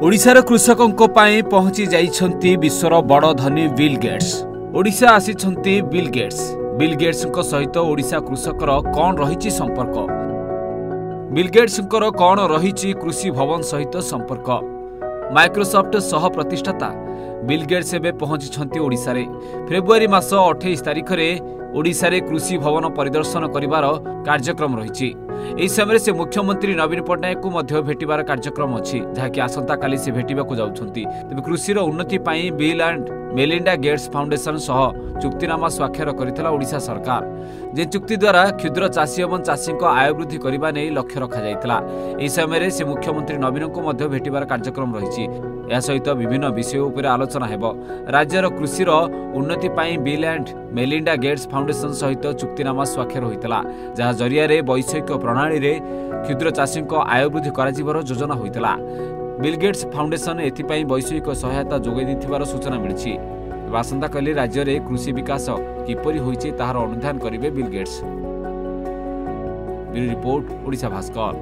ओडिशार कृषकों पहुंची जाइछंती विश्वर बड़ धनी बिल गेट्स। ओडिशा आसिछंती बिल गेट्स। बिल गेट्स सहित ओडिशा कृषकर कौन रही संपर्क? बिल गेट्स कौन रही कृषि भवन सहित संपर्क? माइक्रोसॉफ्ट सह प्रतिष्ठाता बिल गेट्स एबे पहुंची ओडिशा रे। फेब्रुआरी मास 28 तारिख में ओडिशा रे कृषि भवन परिदर्शन करिवार कार्यक्रम रही। एही समय से मुख्यमंत्री नवीन पट्टनायक को मध्य भेटिबार कार्यक्रम अछि, जहाँकि आसंता काली से भेटिबाकू जाउछंती। तेबे कृषिर उन्नति पाई Bill and Melinda Gates Foundation सह चुक्तिनामा स्वाक्षर करितला ओडिशा सरकार। जे चुक्ति द्वारा क्षुद्र चाषी एवं चाषी आय वृद्धि करबा नै लक्ष्य रखा जायतिला। एही समय से मुख्यमंत्री नवीन को मध्य भेटिबार कार्यक्रम रही। या सहित विभिन्न विषय उपर आलोचना हेबो। राज्यर कृषिर उन्नति पाई Bill and Melinda Gates Foundation सहित चुक्तिनामा स्वाक्षर होइतला, जहा जरिया रे वैषयिक प्रणाली रे क्षुद्र चाषी आय वृद्धि कराजिबार योजना होइतला। बिल गेट्स फाउंडेशन एथिपाई वैषयिक सहायता जोगाई दैथिबार सूचना मिलिछि। आसंता काली राज्य रे कृषि विकास किपरि होइछि ताहार अनुधान करिवे Bill Gates. Bureau report, Odisha Bhaskar.